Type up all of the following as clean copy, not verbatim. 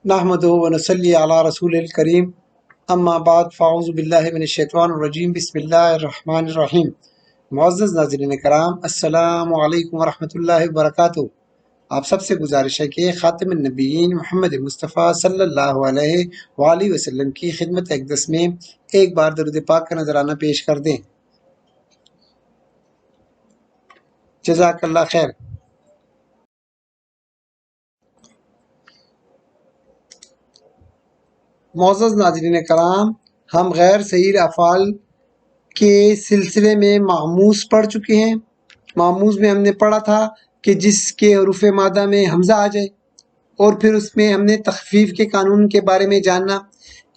نحمدہ و نصلی علی رسول الکریم اما بعد فاعوذ باللہ من الشیطان الرجیم بسم اللہ الرحمن الرحیم۔ معزز ناظرین کرام، السلام علیکم ورحمۃ اللہ وبرکاتہ۔ آپ سب سے گزارش ہے کہ خاتم النبیین محمد مصطفیٰ صلی اللہ علیہ وآلہ وسلم کی خدمت اقدس میں ایک بار درود پاک کا نذرانہ پیش کر دیں۔ جزاک اللہ خیر۔ معزز ناظرین کرام، ہم غیر صحیح افعال کے سلسلے میں معموز پڑھ چکے ہیں۔ معموز میں ہم نے پڑھا تھا کہ جس کے حروف مادہ میں حمزہ آ جائے، اور پھر اس میں ہم نے تخفیف کے قانون کے بارے میں جاننا۔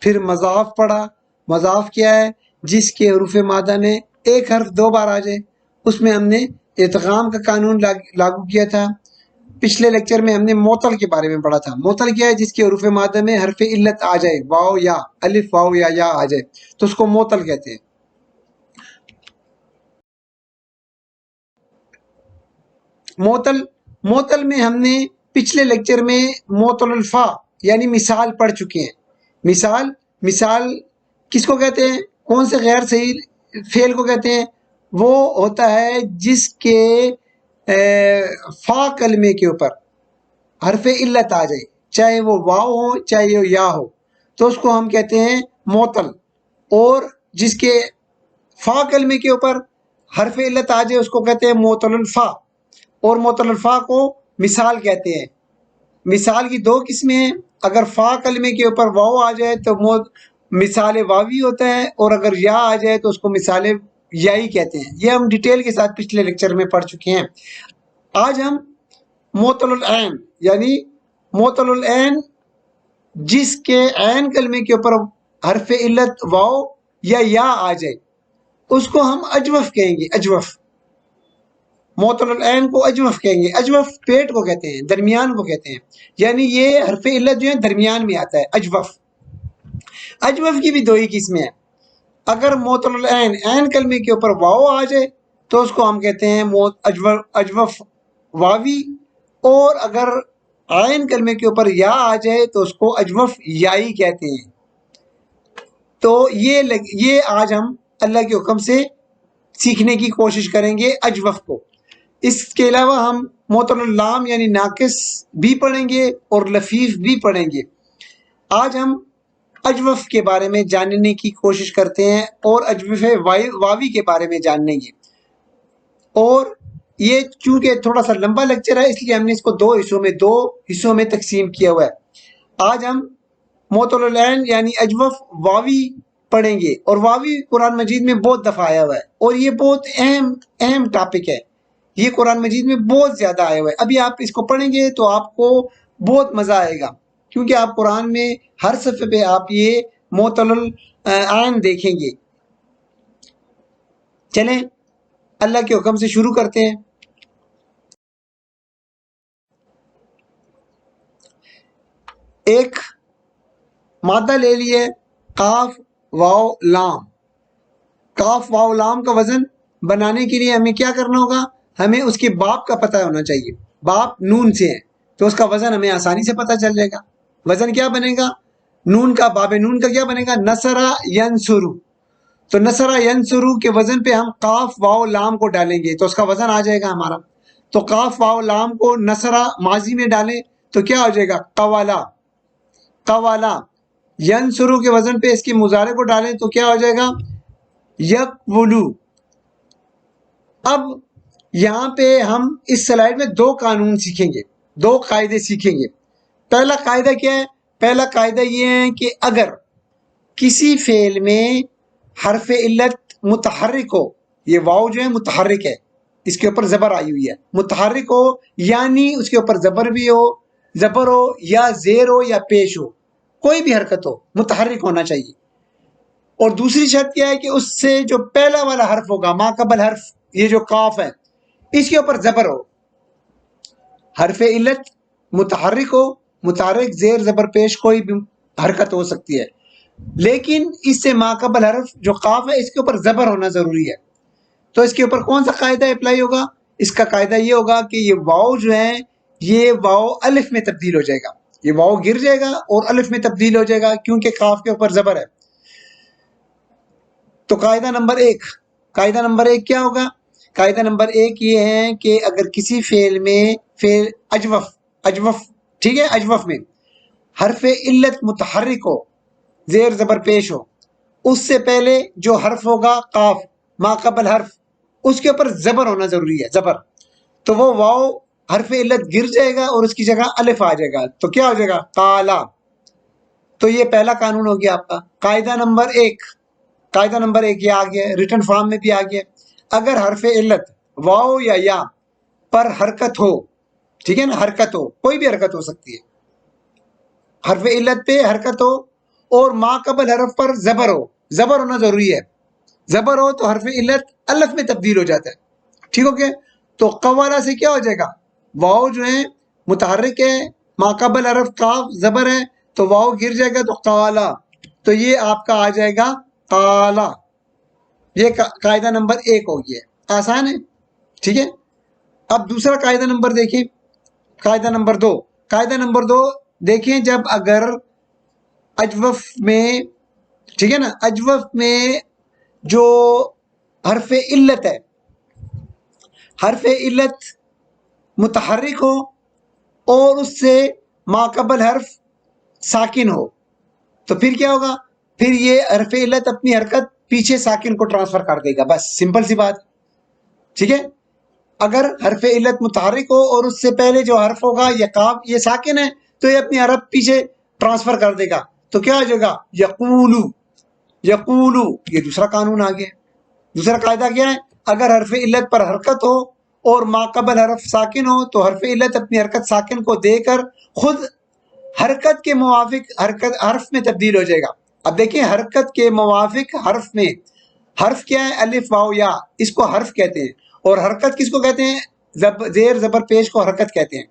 پھر مضاف پڑھا۔ مضاف کیا ہے؟ جس کے حروف مادہ میں ایک حرف دو بار آ جائے، اس میں ہم نے ادغام کا قانون لاگو کیا تھا۔ پچھلے لیکچر میں ہم نے معطل کے بارے میں پڑھا تھا۔ معطل کیا ہے؟ جس کے حروف مادہ میں حرف علت آ جائے، واو یا الف واو یا آ جائے تو اس کو معطل کہتے ہیں۔ معطل میں ہم نے پچھلے لیکچر میں معطل الفا یعنی مثال پڑھ چکے ہیں۔ مثال کس کو کہتے ہیں؟ کون سے غیر صحیح فعل کو کہتے ہیں؟ وہ ہوتا ہے جس کے فا کلمے کے اوپر حرف علت آ جائے، چاہے وہ واو ہو چاہے وہ یا ہو، تو اس کو ہم کہتے ہیں معطل۔ اور جس کے فا کلمے کے اوپر حرف علت آ جائے اس کو کہتے ہیں معطل الفا، اور معطل الفا کو مثال کہتے ہیں۔ مثال کی دو قسمیں ہیں، اگر فا کلمے کے اوپر واو آ جائے تو مثال واوی ہوتا ہے، اور اگر یا آ جائے تو اس کو مثال یائی کہتے ہیں۔ یہ ہم ڈیٹیل کے ساتھ پچھلے لیکچر میں پڑھ چکے ہیں۔ آج ہم معطل العین یعنی معطل العین جس کے عین کلمے کے اوپر حرف علت واو یا آ جائے اس کو ہم اجوف کہیں گے۔ اجوف، معطل العین کو اجوف کہیں گے۔ اجوف پیٹ کو کہتے ہیں، درمیان کو کہتے ہیں، یعنی یہ حرف علت جو ہے درمیان میں آتا ہے، اجوف۔ اجوف کی بھی دو ہی قسمیں ہیں۔ اگر معطل العین عین کلمے کے اوپر واو آ جائے تو اس کو ہم کہتے ہیں اجوف واوی، اور اگر عین کلمے کے اوپر یا آ جائے تو اس کو اجوف یائی کہتے ہیں۔ تو یہ آج ہم اللہ کے حکم سے سیکھنے کی کوشش کریں گے اجوف کو۔ اس کے علاوہ ہم معطل اللام یعنی ناقص بھی پڑھیں گے اور لفیف بھی پڑھیں گے۔ آج ہم اجوف کے بارے میں جاننے کی کوشش کرتے ہیں اور اجوف واوی کے بارے میں جانیں گے۔ اور یہ چونکہ تھوڑا سا لمبا لیکچر ہے اس لیے ہم نے اس کو دو حصوں میں تقسیم کیا ہوا ہے۔ آج ہم معطل العین یعنی اجوف واوی پڑھیں گے، اور واوی قرآن مجید میں بہت دفعہ آیا ہوا ہے، اور یہ بہت اہم ٹاپک ہے۔ یہ قرآن مجید میں بہت زیادہ آیا ہوا ہے۔ ابھی آپ اس کو پڑھیں گے تو آپ کو بہت مزہ آئے گا، کیونکہ آپ قرآن میں ہر صفحے پہ آپ یہ معطل العین دیکھیں گے۔ چلیں اللہ کے حکم سے شروع کرتے ہیں۔ ایک مادہ لے لیے قاف واو لام۔ قاف واو لام کا وزن بنانے کے لیے ہمیں کیا کرنا ہوگا؟ ہمیں اس کے باپ کا پتہ ہونا چاہیے۔ باپ نون سے ہے تو اس کا وزن ہمیں آسانی سے پتہ چل جائے گا۔ وزن کیا بنے گا؟ نون کا، باب نون کا کیا بنے گا؟ نصرہ ینصرو۔ تو نصرہ ینصرو کے وزن پہ ہم قاف واو لام کو ڈالیں گے تو اس کا وزن آ جائے گا ہمارا۔ تو قاف واو لام کو نصرہ ماضی میں ڈالیں تو کیا ہو جائے گا؟ قوالا۔ قوالا۔ ینصرو کے وزن پہ اس کے مضارع کو ڈالیں تو کیا ہو جائے گا؟ یقولو۔ اب یہاں پہ ہم اس سلائیڈ میں دو قانون سیکھیں گے، دو قاعدے سیکھیں گے۔ پہلا قاعدہ کیا ہے؟ پہلا قاعدہ یہ ہے کہ اگر کسی فعل میں حرف علت متحرک ہو، یہ واو جو ہے متحرک ہے، اس کے اوپر زبر آئی ہوئی ہے، متحرک ہو یعنی اس کے اوپر زبر ہو یا زیر ہو یا پیش ہو، کوئی بھی حرکت ہو، متحرک ہونا چاہیے۔ اور دوسری شرط کیا ہے کہ اس سے جو پہلا والا حرف ہوگا، ما قبل حرف، یہ جو قاف ہے، اس کے اوپر زبر ہو۔ حرف علت متحرک ہو، متحرک زیر زبر پیش کوئی بھی حرکت ہو سکتی ہے، لیکن اس سے ما قبل حرف جو قاف ہے اس کے اوپر زبر ہونا ضروری ہے۔ تو اس کے اوپر کون سا قاعدہ اپلائی ہوگا؟ اس کا قاعدہ یہ ہوگا کہ یہ واو جو ہے یہ واو الف میں تبدیل ہو جائے گا۔ یہ واو گر جائے گا اور الف میں تبدیل ہو جائے گا کیونکہ کاف کے اوپر زبر ہے. تو قاعدہ نمبر ایک کیا ہوگا؟ قاعدہ نمبر ایک یہ ہے کہ اگر کسی فعل میں فعل اجوف ٹھیک ہے، اجوف میں حرف علت متحرک ہو، زیر زبر پیش ہو، اس سے پہلے جو حرف ہوگا قاف ما قبل حرف، اس کے اوپر زبر ہونا ضروری ہے، زبر. تو وہ واو حرف علت گر جائے گا اور اس کی جگہ الف آ جائے گا، تو کیا ہو جائے گا؟ قالا. تو یہ پہلا قانون ہو گیا آپ کا. قاعدہ نمبر ایک یہ آ گیا، ریٹن فارم میں بھی آ گیا. اگر حرف علت واو یا پر حرکت ہو، ٹھیک ہے نا، حرکت ہو، کوئی بھی حرکت ہو سکتی ہے، حرف علت پہ حرکت ہو اور ما قبل حرف پر زبر ہو، زبر ہونا ضروری ہے، زبر ہو تو حرف علت الف میں تبدیل ہو جاتا ہے. ٹھیک ہو گیا؟ تو قوالا سے کیا ہو جائے گا؟ واو جو ہے متحرک ہے، ما قبل حرف قاف زبر ہے، تو واو گر جائے گا تو قالا. تو یہ آپ کا آ جائے گا قالا. یہ قاعدہ نمبر ایک ہو گیا، آسان ہے. ٹھیک ہے، اب دوسرا قاعدہ نمبر دیکھیں. قاعدہ نمبر دو دیکھیں، جب اگر اجوف میں، ٹھیک ہے نا، اجوف میں جو حرف علت ہے، حرف علت متحرک ہو اور اس سے ما قبل حرف ساکن ہو، تو پھر کیا ہوگا؟ پھر یہ حرف علت اپنی حرکت پیچھے ساکن کو ٹرانسفر کر دے گا، بس سمپل سی بات. ٹھیک ہے، اگر حرف علت متحرک ہو اور اس سے پہلے جو حرف ہوگا یہ قاف یہ ساکن ہے، تو یہ اپنی حرف پیچھے ٹرانسفر کر دے گا. تو کیا ہو جائے گا؟ یقولو. یہ دوسرا قانون آ گیا. دوسرا قاعدہ کیا ہے؟ اگر حرف علت پر حرکت ہو اور ما قبل حرف ساکن ہو تو حرف علت اپنی حرکت ساکن کو دے کر خود حرکت کے موافق حرف میں تبدیل ہو جائے گا. اب دیکھیں، حرکت کے موافق حرف میں، حرف کیا ہے؟ الف واو یا، اس کو حرف کہتے ہیں. اور حرکت کس کو کہتے ہیں؟ زیر زبر پیش کو حرکت کہتے ہیں.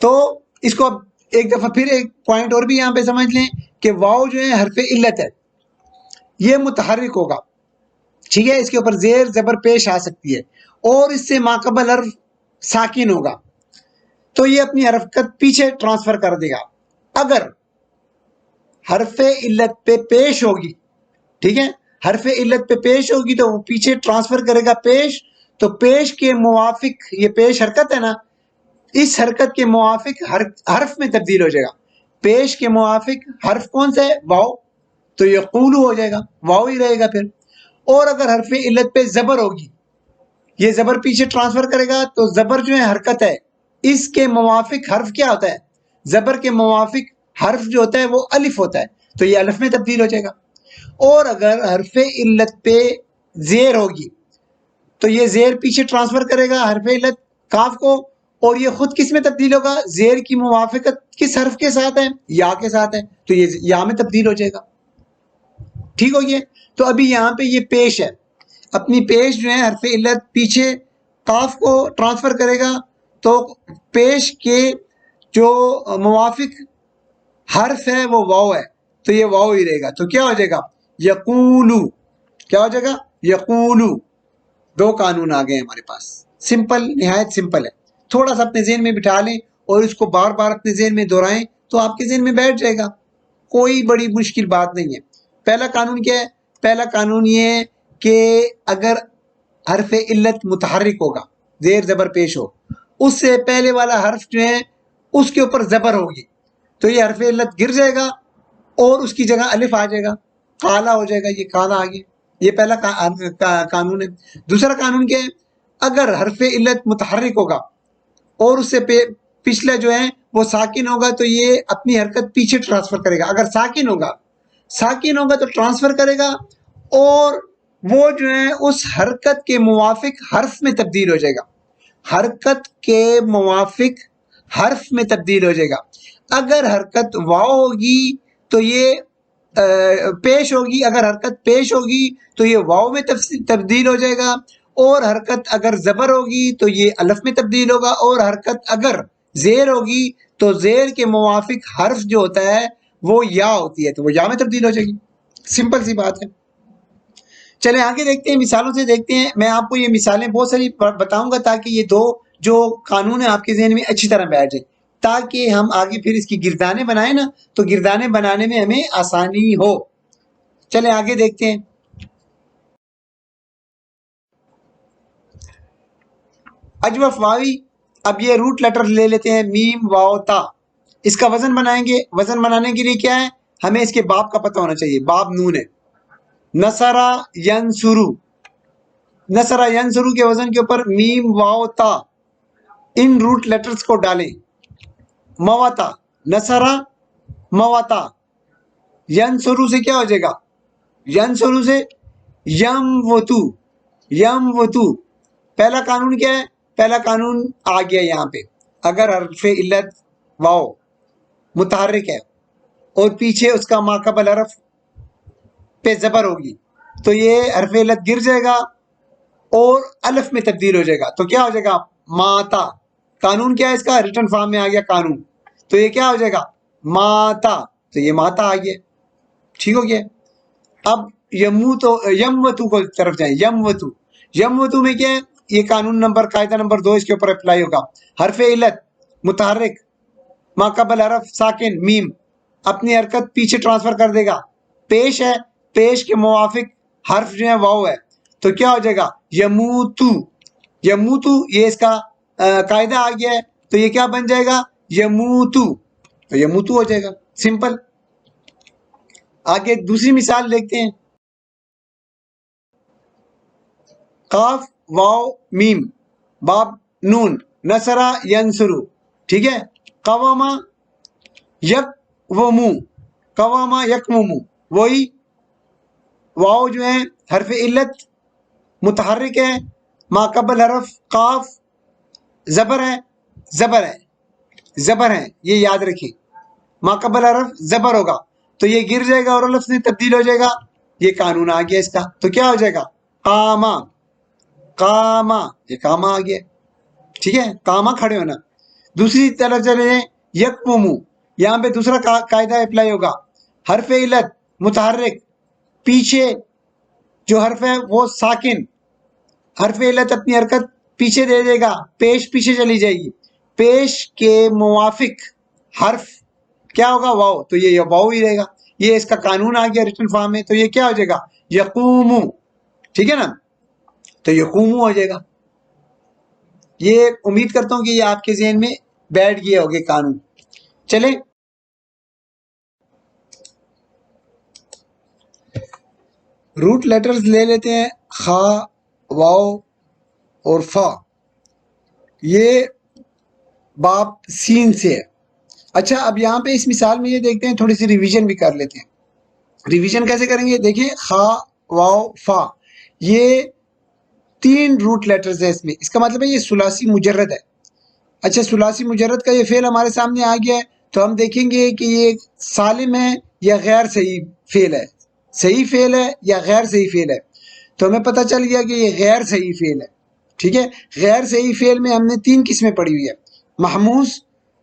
تو اس کو اب ایک دفعہ پھر ایک پوائنٹ اور بھی یہاں پہ سمجھ لیں کہ واو جو ہے حرف علت ہے، یہ متحرک ہوگا، ٹھیک ہے، اس کے اوپر زیر زبر پیش آ سکتی ہے اور اس سے ماقبل حرف ساکن ہوگا، تو یہ اپنی حرکت پیچھے ٹرانسفر کر دے گا. اگر حرف علت پہ پیش ہوگی، ٹھیک ہے، حرف علت پہ پیش ہوگی تو وہ پیچھے ٹرانسفر کرے گا پیش. تو پیش کے موافق، یہ پیش حرکت ہے نا، اس حرکت کے موافق حرف میں تبدیل ہو جائے گا. پیش کے موافق حرف کون سا ہے؟ واو. تو یہ قولو ہو جائے گا، واو ہی رہے گا پھر. اور اگر حرف علت پہ زبر ہوگی، یہ زبر پیچھے ٹرانسفر کرے گا، تو زبر جو ہے حرکت ہے، اس کے موافق حرف کیا ہوتا ہے؟ زبر کے موافق حرف جو ہوتا ہے وہ الف ہوتا ہے، تو یہ الف میں تبدیل ہو جائے گا. اور اگر حرف علت پہ زیر ہوگی تو یہ زیر پیچھے ٹرانسفر کرے گا حرف علت کاف کو، اور یہ خود کس میں تبدیل ہوگا؟ زیر کی موافقت کس حرف کے ساتھ ہے؟ یا کے ساتھ ہے، تو یہ یا میں تبدیل ہو جائے گا. ٹھیک ہو گیا؟ تو ابھی یہاں پہ یہ پیش ہے، اپنی پیش جو ہے حرف علت پیچھے قاف کو ٹرانسفر کرے گا، تو پیش کے جو موافق حرف ہے وہ واو ہے، تو یہ واو ہی رہے گا. تو کیا ہو جائے گا؟ یقولو. کیا ہو جائے گا؟ یقولو. دو قانون آ گئے ہمارے پاس، سمپل، نہایت سمپل ہے. تھوڑا سا اپنے ذہن میں بٹھا لیں اور اس کو بار بار اپنے ذہن میں دہرائیں تو آپ کے ذہن میں بیٹھ جائے گا، کوئی بڑی مشکل بات نہیں ہے. پہلا قانون کیا ہے؟ پہلا قانون یہ ہے کہ اگر حرف علت متحرک ہوگا، زیر زبر پیش ہو، اس سے پہلے والا حرف جو ہے اس کے اوپر زبر ہوگی، تو یہ حرف علت گر جائے گا اور اس کی جگہ الف آ جائے گا، قالا ہو جائے گا. یہ قالا آ گیا، یہ پہلا قانون ہے. دوسرا قانون کیا ہے؟ اگر حرف علت متحرک ہوگا اور اس سے پچھلا جو ہے وہ ساکن ہوگا، تو یہ اپنی حرکت پیچھے ٹرانسفر کرے گا. اگر ساکن ہوگا تو ٹرانسفر کرے گا، اور وہ جو ہے اس حرکت کے موافق حرف میں تبدیل ہو جائے گا، حرکت کے موافق حرف میں تبدیل ہو جائے گا. اگر حرکت واو ہوگی تو یہ پیش ہوگی، اگر حرکت پیش ہوگی تو یہ واو میں تبدیل ہو جائے گا، اور حرکت اگر زبر ہوگی تو یہ الف میں تبدیل ہوگا، اور حرکت اگر زیر ہوگی تو زیر کے موافق حرف جو ہوتا ہے وہ یا ہوتی ہے، تو وہ یا میں تبدیل ہو جائے گی. سمپل سی بات ہے. چلیں آگے دیکھتے ہیں، مثالوں سے دیکھتے ہیں. میں آپ کو یہ مثالیں بہت ساری بتاؤں گا تاکہ یہ دو جو قانون ہے آپ کے ذہن میں اچھی طرح بیٹھ جائے. تاکہ ہم آگے پھر اس کی گردانے بنائیں نا، تو گردانے بنانے میں ہمیں آسانی ہو۔ چلیں آگے دیکھتے ہیں۔ اجوف واوی، اب یہ روٹ لیٹر لے لیتے ہیں میم واو تا، اس کا وزن بنائیں گے۔ وزن بنانے کے لیے کیا ہے، ہمیں اس کے باب کا پتہ ہونا چاہیے۔ باب نون ہے، نصرہ ینصرو، نصرہ ینصرو کے وزن کے اوپر میم واو تا، ان روٹ لیٹرز کو ڈالیں۔ مواتا، نصرہ مواتا، ینصرو سے کیا ہو جائے گا، ینصرو سے یم وتو، یم وتو۔ پہلا قانون کیا ہے، پہلا قانون آ گیا یہاں پہ، اگر حرف علت واو متحرک ہے اور پیچھے اس کا ماقبل حرف پہ زبر ہوگی تو یہ حرف علت گر جائے گا اور الف میں تبدیل ہو جائے گا، تو کیا ہو جائے گا، ماتا۔ قانون کیا ہے اس کا، ریٹن فارم میں آ گیا قانون، تو یہ کیا ہو جائے گا، ماتا، تو یہ ماتا آ گیا، ٹھیک ہو گیا۔ اب یموتو، یموتو کو طرف جائیں، یموتو، یموتو میں کیا ہے، یہ قانون نمبر، قاعدہ نمبر 2 اس کے اوپر اپلائی ہوگا۔ حرف علت متحرک، ماقبل حرف ساکن میم، اپنی حرکت پیچھے ٹرانسفر کر دے گا، پیش ہے، پیش کے موافق حرف جو ہے واو ہے، تو کیا ہو جائے گا، یموتو، یموتو، یہ اس کا قاعدہ آ گیا ہے، تو یہ کیا بن جائے گا، یموتو، تو یموتو ہو جائے گا، سمپل۔ آگے دوسری مثال دیکھتے ہیں۔ قاف واو میم، باب نون، نصرہ ینصرو، ٹھیک ہے۔ قواما یک ومو، قواما یکممو، وہی واو جو ہے حرف علت متحرک ہے، ماقبل حرف قاف زبر ہے، زبر ہے، زبر ہے، یہ یاد رکھیں، ماقبل حرف زبر ہوگا تو یہ گر جائے گا اور الف میں تبدیل ہو جائے گا، یہ قانون آ گیا اس کا، تو کیا ہو جائے گا، قاما، قاما، یہ قاما آ گیا، ٹھیک ہے، قاما کھڑے ہونا۔ دوسری طرف چلے جائیں، یکممو، یہاں پہ دوسرا قاعدہ اپلائی ہوگا، حرف علت متحرک، پیچھے جو حرف ہے وہ ساکن، حرف علت اپنی حرکت پیچھے دے دے گا، پیش پیچھے چلی جائے گی، پیش کے موافق حرف کیا ہوگا، واو، تو یہ واو ہی رہے گا، یہ اس کا قانون آ گیا ریٹن فارم میں، تو یہ کیا ہو جائے گا، یقومو، ٹھیک ہے نا، تو یقومو ہو جائے گا۔ یہ امید کرتا ہوں کہ یہ آپ کے ذہن میں بیٹھ گیا ہوگا قانون۔ چلیں روٹ لیٹرز لے لیتے ہیں، خا، واو اور فا، یہ باب سین سے ہے۔ اچھا اب یہاں پہ اس مثال میں یہ دیکھتے ہیں، تھوڑی سی ریویژن بھی کر لیتے ہیں۔ ریویژن کیسے کریں گے، دیکھیں خا واو فا، یہ 3 روٹ لیٹرز ہیں اس میں، اس کا مطلب ہے یہ ثلاثی مجرد ہے۔ اچھا ثلاثی مجرد کا یہ فعل ہمارے سامنے آ گیا ہے، تو ہم دیکھیں گے کہ یہ سالم ہے یا غیر صحیح فعل ہے، صحیح فعل ہے یا غیر صحیح فعل ہے، تو ہمیں پتہ چل گیا کہ یہ غیر صحیح فعل ہے، ٹھیک ہے۔ غیر صحیح فعل میں ہم نے 3 قسمیں پڑھی ہوئی ہے۔ محموز،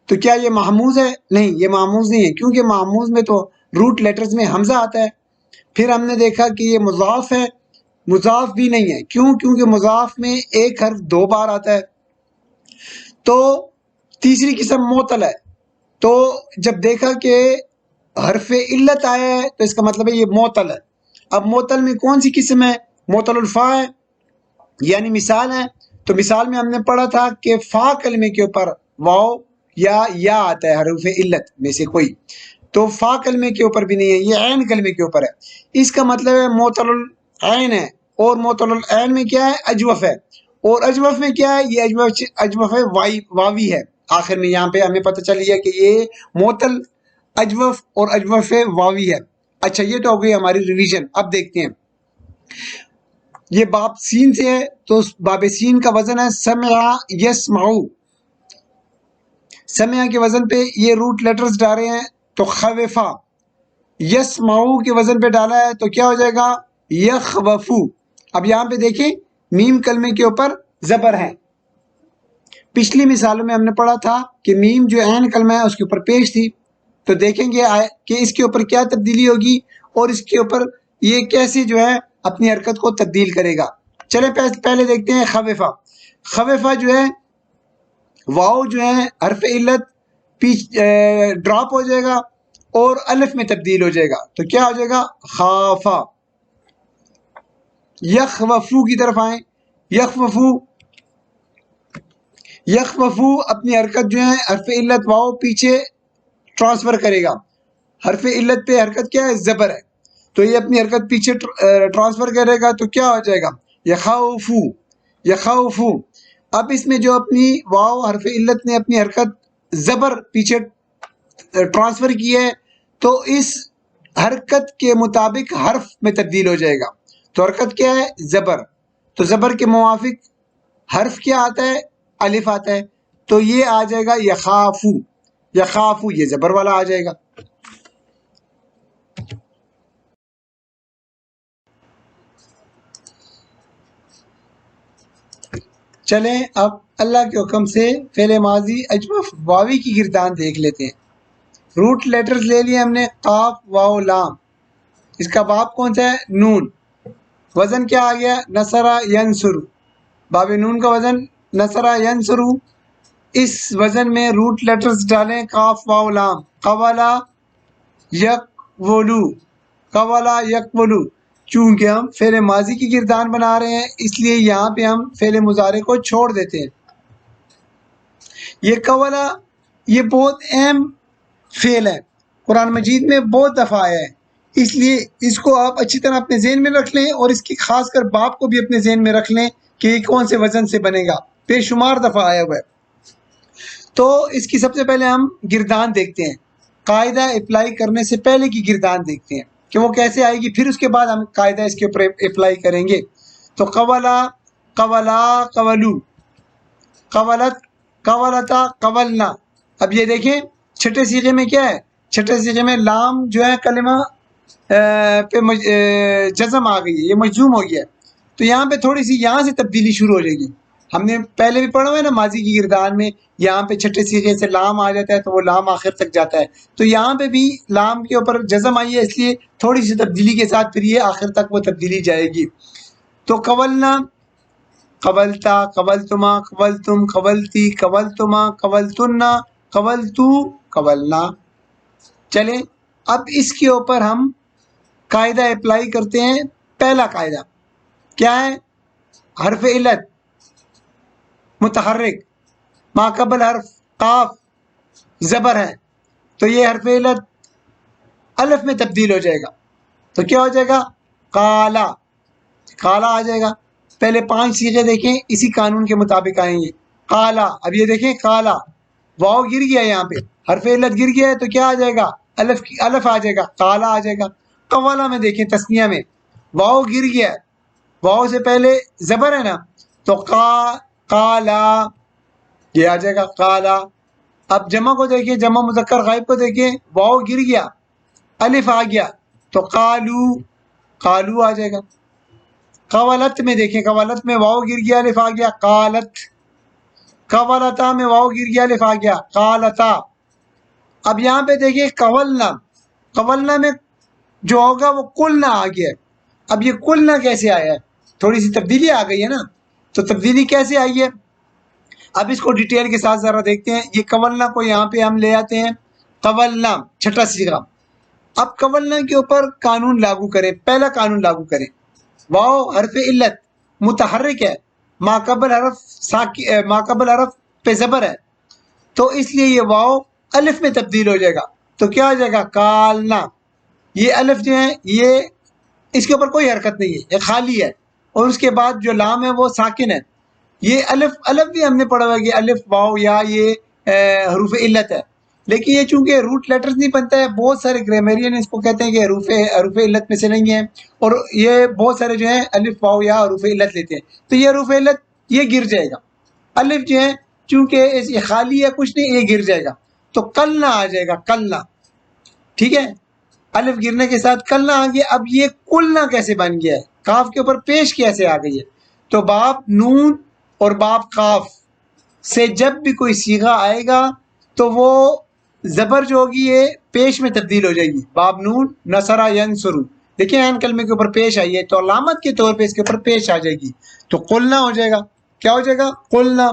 تو کیا یہ محموز ہے، نہیں یہ محموز نہیں ہے، کیونکہ محموز میں تو روٹ لیٹرز میں حمزہ آتا ہے۔ پھر ہم نے دیکھا کہ یہ مضاف ہے، مضاف بھی نہیں ہے، کیوں، کیونکہ مضاف میں ایک حرف 2 بار آتا ہے۔ تو تیسری قسم معطل ہے، تو جب دیکھا کہ حرف علت آیا ہے تو اس کا مطلب ہے یہ معطل ہے۔ اب معطل میں کون سی قسم ہے، معطل الفا ہے، یعنی مثال ہے، تو مثال میں ہم نے پڑھا تھا کہ فا کلمے کے اوپر واو یا آتا ہے حروف علت میں سے کوئی، تو فا کلمے کے اوپر بھی نہیں ہے، یہ عین کلمے کے اوپر ہے، اس کا مطلب ہے معطل العین ہے، اور معطل العین میں کیا ہے، اجوف ہے، اور اجوف میں کیا ہے، یہ اجوف ہے واوی ہے، آخر میں یہاں پہ ہمیں پتہ چل گیا کہ یہ معطل اجوف اور اجوف واوی ہے۔ اچھا یہ تو ہو گئی ہماری ریویژن۔ اب دیکھتے ہیں، یہ باب سین سے ہے، تو باب سین کا وزن ہے سمع یسمعو، سمع کے وزن پہ یہ روٹ لیٹرز ڈالے ہیں تو خوفا، یسمعو کے وزن پہ ڈالا ہے تو کیا ہو جائے گا، یخوفو۔ اب یہاں پہ دیکھیں میم کلمے کے اوپر زبر ہے، پچھلی مثالوں میں ہم نے پڑھا تھا کہ میم جو عین کلمہ ہے اس کے اوپر پیش تھی، تو دیکھیں گے کہ اس کے اوپر کیا تبدیلی ہوگی اور اس کے اوپر یہ کیسے جو ہے اپنی حرکت کو تبدیل کرے گا۔ چلیں پہلے دیکھتے ہیں خوفا۔ خوفا جو ہے واؤ جو ہے حرف علت ڈراپ ہو جائے گا اور الف میں تبدیل ہو جائے گا. تو کیا ہو جائے گا؟ خافا. یخوفو کی طرف آئیں. یخوفو یخوفو اپنی حرکت جو ہے حرف علت واؤ پیچھے ٹرانسفر کرے گا. حرف علت پہ حرکت کیا ہے؟ زبر ہے. تو یہ اپنی حرکت پیچھے ٹرانسفر کرے گا تو کیا ہو جائے گا؟ یخوفو. یخوفو. اب اس میں جو اپنی واو حرف علت نے اپنی حرکت زبر پیچھے ٹرانسفر کی ہے تو اس حرکت کے مطابق حرف میں تبدیل ہو جائے گا. تو حرکت کیا ہے؟ زبر. تو زبر کے موافق حرف کیا آتا ہے؟ الف آتا ہے. تو یہ آ جائے گا یخافو. یخافو یہ زبر والا آ جائے گا. چلیں اب اللہ کے حکم سے فعل ماضی اجوف واوی کی گردان دیکھ لیتے ہیں. روٹ لیٹرز لے لیے ہم نے، قاف واو لام. اس کا باب کون سا ہے؟ نون. وزن کیا آ گیا؟ نصرہ ینصر. باب نون کا وزن نصرہ ینصر. اس وزن میں روٹ لیٹرز ڈالیں، قاف واو لام. قولا یقولو. قولا یقولو. چونکہ ہم فعل ماضی کی گردان بنا رہے ہیں اس لیے یہاں پہ ہم فعل مضارع کو چھوڑ دیتے ہیں. یہ قولا یہ بہت اہم فعل ہے، قرآن مجید میں بہت دفعہ آیا ہے، اس لیے اس کو آپ اچھی طرح اپنے ذہن میں رکھ لیں اور اس کی خاص کر باب کو بھی اپنے ذہن میں رکھ لیں کہ یہ کون سے وزن سے بنے گا. بے شمار دفعہ آیا ہوا ہے. تو اس کی سب سے پہلے ہم گردان دیکھتے ہیں. قاعدہ اپلائی کرنے سے پہلے کی گردان دیکھتے ہیں کہ وہ کیسے آئے گی، پھر اس کے بعد ہم قاعدہ اس کے اوپر اپلائی کریں گے. تو قولا قولا قولو. قولت قولتا قولنا. اب یہ دیکھیں چھٹے صیغے میں کیا ہے؟ چھٹے صیغے میں لام جو ہے کلمہ پہ جزم آ گئی ہے، یہ مجزوم ہو گیا ہے. تو یہاں پہ تھوڑی سی یہاں سے تبدیلی شروع ہو جائے گی. ہم نے پہلے بھی پڑھا ہوا ہے نا ماضی کی گردان میں، یہاں پہ چھٹے صیغے سے لام آ جاتا ہے تو وہ لام آخر تک جاتا ہے. تو یہاں پہ بھی لام کے اوپر جزم آئی ہے اس لیے تھوڑی سی تبدیلی کے ساتھ پھر یہ آخر تک وہ تبدیلی جائے گی. تو قولنا قولتا قولتما قولتم قولتی قولتما قولتنا قولتو قولنا. چلیں اب اس کے اوپر ہم قاعدہ اپلائی کرتے ہیں. پہلا قاعدہ کیا ہے؟ حرف علت متحرک ما قبل حرف قاف زبر ہے تو یہ حرف علت الف میں تبدیل ہو جائے گا. تو کیا ہو جائے گا؟ قالا. قالا آ جائے گا. پہلے 5 صیغے دیکھیں اسی قانون کے مطابق آئیں گے. قالا. اب یہ دیکھیں قالا واو گر گیا، یہاں پہ حرف علت گر گیا ہے تو کیا آ جائے گا؟ الف آ جائے گا، قالا آ جائے گا. قوالا میں دیکھیں تسنیہ میں واو گر گیا ہے، واو سے پہلے زبر ہے نا تو قالا یہ آ جائے گا قالا. اب جمع کو دیکھیں، جمع مذکر غائب کو دیکھیں، واو گر گیا الف آ گیا تو قالو قالو آ جائے گا. قولت میں دیکھیں، قولت میں واو گر گیا الف آ گیا قالت. قولتا میں واو گر گیا الف آ گیا قالتا. اب یہاں پہ دیکھیں قولنا، قولنا میں جو ہوگا وہ قلنا آ گیا. اب یہ قلنا کیسے آیا ہے؟ تھوڑی سی تبدیلی آ گئی ہے نا. تو تبدیلی کیسے آئی ہے اب اس کو ڈیٹیل کے ساتھ ذرا دیکھتے ہیں. یہ قولنا کو یہاں پہ ہم لے آتے ہیں قولنا چھٹا صیغہ. اب قولنا کے اوپر قانون لاگو کریں. پہلا قانون لاگو کریں، واو حرف علت متحرک ہے، ما قبل حرف پہ زبر ہے تو اس لیے یہ واو الف میں تبدیل ہو جائے گا. تو کیا ہو جائے گا؟ کالنا. یہ الف جو ہے یہ اس کے اوپر کوئی حرکت نہیں ہے، یہ خالی ہے، اور اس کے بعد جو لام ہے وہ ساکن ہے. یہ الف بھی ہم نے پڑھا ہوا ہے کہ الف واو یا یہ حروف علت ہے، لیکن یہ چونکہ روٹ لیٹرز نہیں بنتا ہے، بہت سارے گرامیرین اس کو کہتے ہیں کہ حروف علت میں سے نہیں ہے، اور یہ بہت سارے جو ہیں الف واو یا حروف علت لیتے ہیں. تو یہ حروف علت یہ گر جائے گا. الف جو ہے چونکہ یہ خالی ہے کچھ نہیں، یہ گر جائے گا تو کلنا آ جائے گا کلنا. ٹھیک ہے، الف گرنے کے ساتھ کلنا آ گیا. اب یہ کلنا کیسے بن گیا ہے؟ کاف کے اوپر پیش کیسے آ گئی ہے؟ تو باب نون اور باب قاف سے جب بھی کوئی صیغہ آئے گا تو وہ زبر جو ہوگی یہ پیش میں تبدیل ہو جائے گی. باب نون نصرہ ینصرو، دیکھیں این کلمے کے اوپر پیش آئی ہے تو علامت کے طور پہ اس کے اوپر پیش آ جائے گی تو قلنا ہو جائے گا. کیا ہو جائے گا؟ قلنا.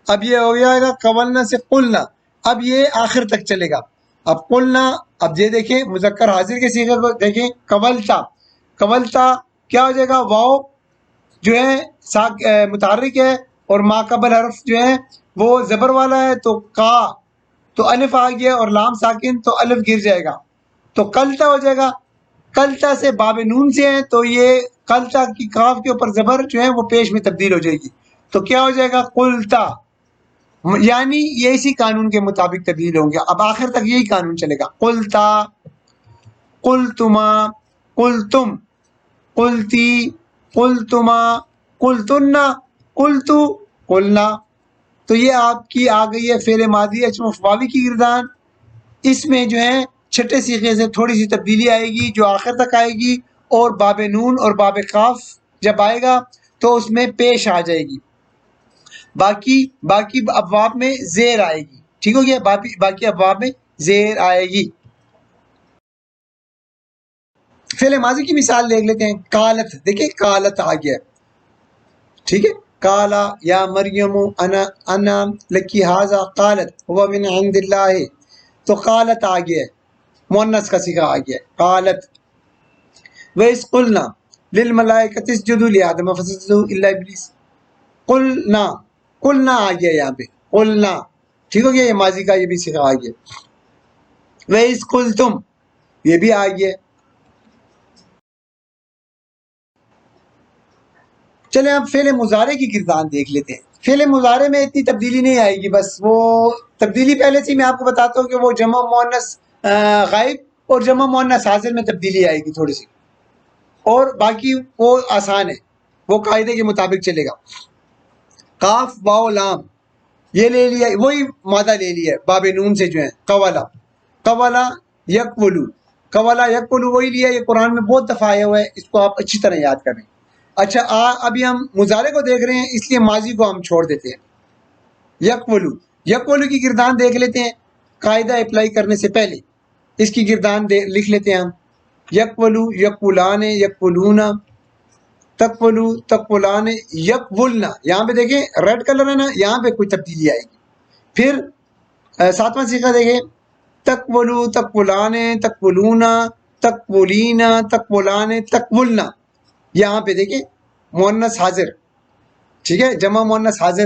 اب یہ ہو جائے گا قولنا سے قلنا. اب یہ آخر تک چلے گا. اب قلنا، اب یہ دیکھیں مذکر حاضر کے صیغے کو دیکھیں. قولتا، قولتا کیا ہو جائے گا؟ واو جو ہے متحرک ہے اور ما قبل حرف جو ہے وہ زبر والا ہے، تو کا تو الف آ گیا، اور لام ساکن تو الف گر جائے گا، تو قلتا ہو جائے گا. قلتا سے باب نون سے ہے، تو یہ قلتا کی کاف کے اوپر زبر جو ہے وہ پیش میں تبدیل ہو جائے گی، تو کیا ہو جائے گا؟ قلتا. یعنی یہ اسی قانون کے مطابق تبدیل ہوں گے. اب آخر تک یہی قانون چلے گا. قلتا، قلتما، قلتم، قلتی، قلتما، قلتنا، قلتو، قلنا. تو یہ آپ کی آ گئی ہے فعل ماضی واوی کی گردان. اس میں جو ہے چھٹے صیغے سے تھوڑی سی تبدیلی آئے گی جو آخر تک آئے گی، اور باب نون اور باب قاف جب آئے گا تو اس میں پیش آ جائے گی. باقی ابواب میں زیر آئے گی. ٹھیک ہو گیا؟ باقی ابواب میں زیر آئے گی. فعل ماضی کی مثال دیکھ لیتے ہیں. کالت، دیکھیں کالت آ گیا. ٹھیک ہے؟ کالا یا مریم انا لکی ہاذا، قالت هو من عند اللہ، تو قالت آ گیا، مؤنث کا صیغہ آ گیا قالت. وَإِذْ قُلْنَا لِلْمَلَائِكَةِ اسْجُدُوا لِآدَمَ فَسَجَدُوا إِلَّا إِبْلِيسَ. قلنا، قلنا آ گیا یہاں پہ، قلنا. ٹھیک ہو گیا؟ یہ ماضی کا یہ بھی صیغہ آ گیا. وَإِذْ قُلْتُمْ یہ بھی آ گیا. چلیں اب فعل مضارع کی گردان دیکھ لیتے ہیں. فعل مضارع میں اتنی تبدیلی نہیں آئے گی، بس وہ تبدیلی پہلے سے میں آپ کو بتاتا ہوں کہ وہ جمع مؤنث غائب اور جمع مؤنث حاضر میں تبدیلی آئے گی تھوڑی سی، اور باقی وہ آسان ہے، وہ قاعدے کے مطابق چلے گا. کاف واو لام یہ لے لیا، وہی مادہ لے لیا باب نون سے جو ہے. قوالا، قوالا یقولو، قوالا یقولو وہی لیا. یہ قرآن میں بہت دفعہ آیا ہوا ہے، اس کو آپ اچھی طرح یاد کریں. اچھا ابھی ہم مضارع کو دیکھ رہے ہیں، اس لیے ماضی کو ہم چھوڑ دیتے ہیں. یقولو، یقولو کی گردان دیکھ لیتے ہیں قاعدہ اپلائی کرنے سے پہلے. اس کی گردان لکھ لیتے ہیں ہم. یقولو، یقولان، یقولون، تقولو، تقولان، یقولنا. یہاں پہ دیکھیں ریڈ کلر ہے نا، یہاں پہ کوئی تبدیلی آئے گی. پھر ساتواں صیغہ دیکھیں، تقولو، تقولان، تقولون، تقولین، تقولان، تقولنا. یہاں پہ دیکھیں مؤنث حاضر، ٹھیک ہے، جمع مؤنث حاضر،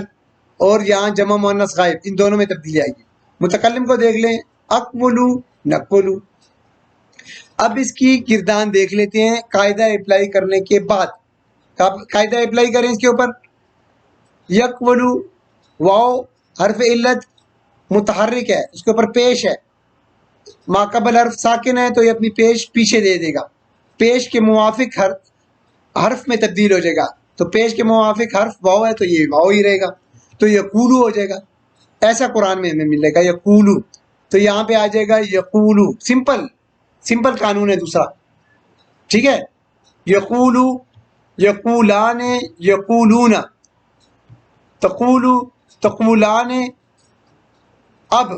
اور یہاں جمع مؤنث غائب، ان دونوں میں تبدیلی آئے گی. متکلم کو دیکھ لیں، اقولو، نقولو. اب اس کی گردان دیکھ لیتے ہیں قاعدہ اپلائی کرنے کے بعد. قاعدہ اپلائی کریں اس کے اوپر. یقولو، واو حرف علت متحرک ہے، اس کے اوپر پیش ہے، ما قبل حرف ساکن ہے، تو یہ اپنی پیش پیچھے دے دے گا، پیش کے موافق حرف میں تبدیل ہو جائے گا. تو پیش کے موافق حرف واو ہے تو یہ واو ہی رہے گا، تو یقولو ہو جائے گا. ایسا قرآن میں ہمیں ملے گا یقولو، تو یہاں پہ آ جائے گا یقولو. سمپل قانون ہے دوسرا. ٹھیک ہے؟ یقولو، یقولان، یقولون، تقولو، تقولان. اب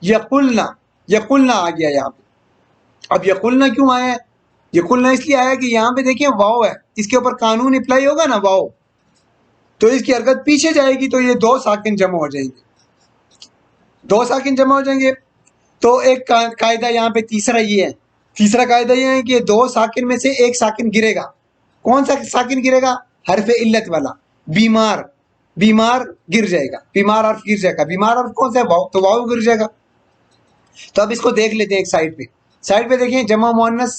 یقولنا، یقولنا آ گیا یہاں پہ. اب یقولنا کیوں آیا ہے؟ یقولنا اس لیے آیا کہ یہاں پہ دیکھیں واو ہے، اس کے اوپر قانون اپلائی ہوگا نا واو، تو اس کی حرکت پیچھے جائے گی، تو یہ دو ساکن جمع ہو جائیں گے، دو ساکن جمع ہو جائیں گے. تو ایک قاعدہ یہاں پہ تیسرا یہ ہے، تیسرا قاعدہ یہ ہے کہ دو ساکن میں سے ایک ساکن گرے گا. کون سا ساکن گرے گا؟ حرف علت والا. بیمار، بیمار گر جائے گا، بیمار حرف گر جائے گا. بیمار حرف کون سا ہے؟ واو، تو واو گر جائے گا. تو اب اس کو دیکھ لیتے ہیں ایک سائڈ پہ. سائڈ پہ دیکھیں جمع مؤنث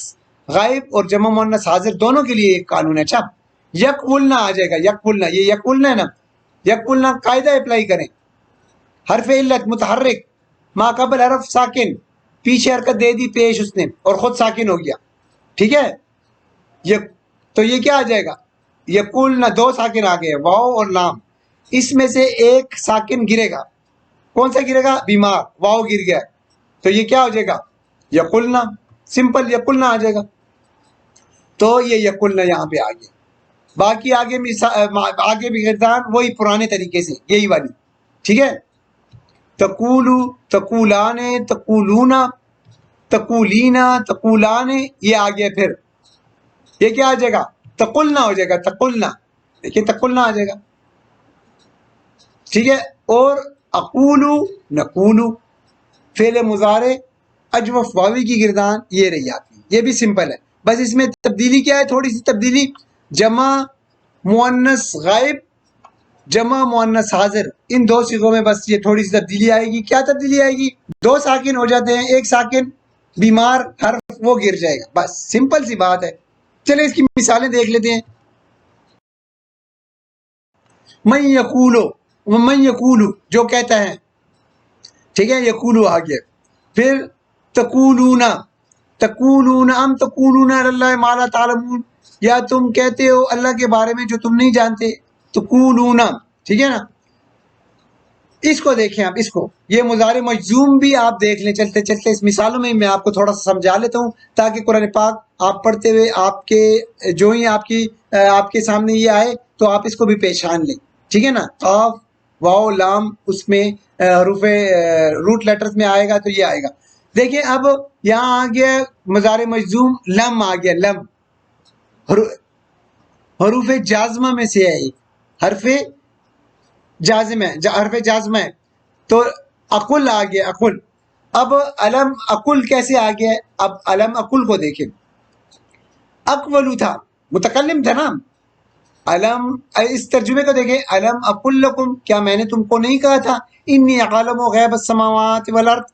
غائب اور جمع مؤنث حاضر دونوں کے لیے ایک قانون ہے. اچھا یقولنا آ جائے گا، یقولنا، یہ یقولنا ہے نا، یقولنا قاعدہ اپلائی کریں. حرف علت متحرک، ما قبل حرف ساکن، پیچھے حرکت دے دی پیش اس نے اور خود ساکن ہو گیا. ٹھیک ہے؟ تو یہ کیا آ جائے گا؟ یقولنا دو ساکن آ گئے، واو اور لام. اس میں سے ایک ساکن گرے گا. کون سا گرے گا؟ بیمار، واو گر گیا، تو یہ کیا ہو جائے گا؟ یقولنا. سمپل یقولنا آ جائے گا. تو یہ یقولنا یہاں پہ آ گیا. باقی آگے بھی گردان وہی پرانے طریقے سے، یہی والی. ٹھیک ہے؟ تقولو، تقولان، تقولون، تقولین، تقولان. یہ آ گیا. پھر یہ کیا آ جائے گا؟ تقلنا ہو جائے گا، تقلنا. دیکھیے تقلنا آ جائے گا. ٹھیک ہے؟ اور اقولو نقولو، فعل مضارع اجوف واوی کی گردان یہ رہی آپ کی. یہ بھی سمپل ہے. بس اس میں تبدیلی کیا ہے؟ تھوڑی سی تبدیلی، جمع مؤنث غائب جمع مؤنث حاضر، ان دو صیغوں میں بس یہ تھوڑی سی تبدیلی آئے گی. کیا تبدیلی آئے گی؟ دو ساکن ہو جاتے ہیں، ایک ساکن بیمار حرف وہ گر جائے گا. بس سمپل سی بات ہے. چلے اس کی مثالیں دیکھ لیتے ہیں. من یقولو، من یقولو جو کہتا ہے، ٹھیک ہے، یقولو آ گیا. پھر تقولون، تقولون ام تقولون علی اللہ ما لا تعلمون، یا تم کہتے ہو اللہ کے بارے میں جو تم نہیں جانتے. تقولون، ٹھیک ہے نا. اس کو دیکھیں آپ، اس کو، یہ مضارع مجزوم بھی آپ دیکھ لیں چلتے چلتے. اس مثالوں میں میں آپ کو تھوڑا سا سمجھا لیتا ہوں تاکہ قرآن پاک آپ پڑھتے ہوئے آپ کے جو ہی آپ کے سامنے یہ آئے تو آپ اس کو بھی پہچان لیں. ٹھیک ہے نا. قاف واو لام اس میں حروف روٹ لیٹرز میں آئے گا تو یہ آئے گا. دیکھیں اب یہاں آ گیا مضارع مجزوم، لم آ گیا. لم حروف جازمہ میں سے ہے، حرف جازم ہے، حرف جازمہ ہے. تو اقل آ گیا، اقل. اب علم اقل کیسے آ گیا ہے؟ اب علم اقل کو دیکھیں. اقولو تھا، متکلم تھا نا. علم، اس ترجمے کو دیکھیں. علم اقل لکم، کیا میں نے تم کو نہیں کہا تھا انی اعلم غیب السماوات والارض،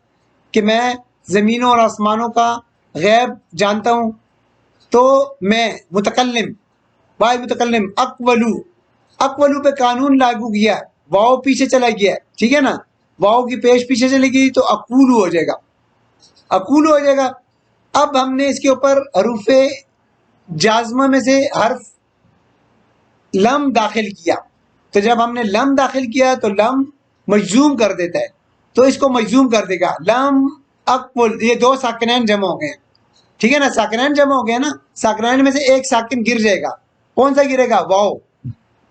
کہ میں زمینوں اور آسمانوں کا غیب جانتا ہوں. تو میں متکلم، واحد متکلم. اقولو، اقولو پہ قانون لاگو کیا، واؤ پیچھے چلا گیا. ٹھیک ہے نا، واؤ کی پیش پیچھے چلے گئی تو اقولو ہو جائے گا، اقولو ہو جائے گا. اب ہم نے اس کے اوپر حروف جازمہ میں سے حرف لم داخل کیا. تو جب ہم نے لم داخل کیا تو لم مجزوم کر دیتا ہے، تو اس کو مجزوم کر دے گا. لم اقول، یہ دو ساکنین جمع ہو گئے. ٹھیک ہے نا، ساکنین جمع ہو گئے نا. ساکنین میں سے ایک ساکن گر جائے گا. کون سا گرے گا؟ واؤ،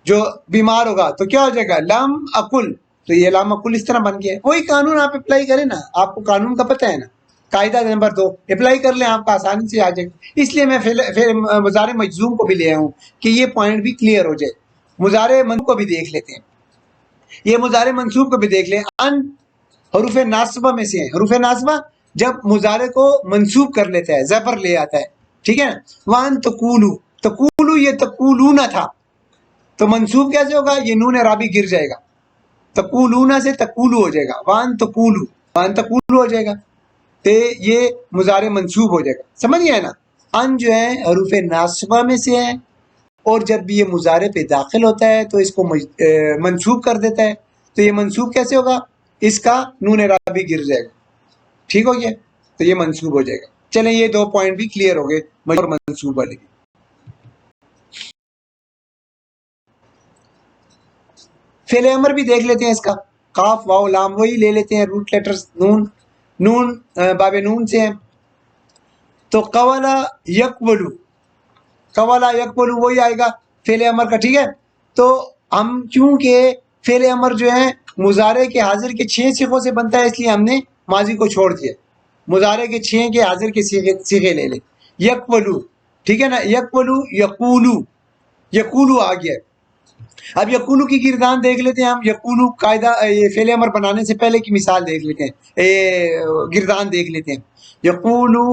جو بیمار ہوگا. تو کیا ہو جائے گا؟ لم اقل. تو یہ لم اقل اس طرح بن گیا. وہی قانون آپ اپلائی کریں نا، آپ کو قانون کا پتہ ہے نا. قاعدہ نمبر 2 اپلائی کر لیں، آپ کا آسانی سے آ جائے گا. اس لیے میں پھر مضارع مجزوم کو بھی لے آیا ہوں کہ یہ پوائنٹ بھی کلیئر ہو جائے. مضارع منصوب کو بھی دیکھ لیتے ہیں. یہ مضارع منصوب کو بھی دیکھ لیں. ان حروف ناصبہ میں سے ہیں. حروف ناصبہ جب مضارع کو منصوب کر لیتا ہے، زبر لے آتا ہے. ٹھیک ہے. وان تقولو، تقولو یہ تقولون تھا، تو منصوب کیسے ہوگا؟ یہ نون رابی گر جائے گا. تقولون سے تقولو ہو جائے گا. وان تقولو، وان تقولو ہو جائے گا. تو یہ مضارع منصوب ہو جائے گا. سمجھ گئے نا. ان جو ہے حروف ناصبہ میں سے ہے، اور جب بھی یہ مضارع پہ داخل ہوتا ہے تو اس کو منصوب کر دیتا ہے. تو یہ منصوب کیسے ہوگا؟ اس کا نون رابی گر جائے گا. ٹھیک ہو گیا، تو یہ منصوب ہو جائے گا. چلیں یہ دو پوائنٹ بھی کلیئر ہو گئے منصوب والے. فعل امر بھی دیکھ لیتے ہیں اس کا. قاف واو لام وہی لے لیتے ہیں، روٹ لیٹرز. نون، نون باب نون سے ہیں. تو قولا یقبلو، قولا یقبلو وہی آئے گا فعل امر کا. ٹھیک ہے. تو ہم چونکہ فعل امر جو ہے مضارع کے حاضر کے 6 صیغوں سے بنتا ہے، اس لیے ہم نے ماضی کو چھوڑ دیا. مضارع کے 6 کے حاضر کے صیغے لے لیں. یقبلو، ٹھیک ہے نا. یقبلو، یقولو، یقولو آ گیا. اب یقولو کی گردان دیکھ لیتے ہیں ہم. یقولو قاعدہ، یہ فعل امر بنانے سے پہلے کی مثال دیکھ لیتے ہیں، گردان دیکھ لیتے ہیں. یقولو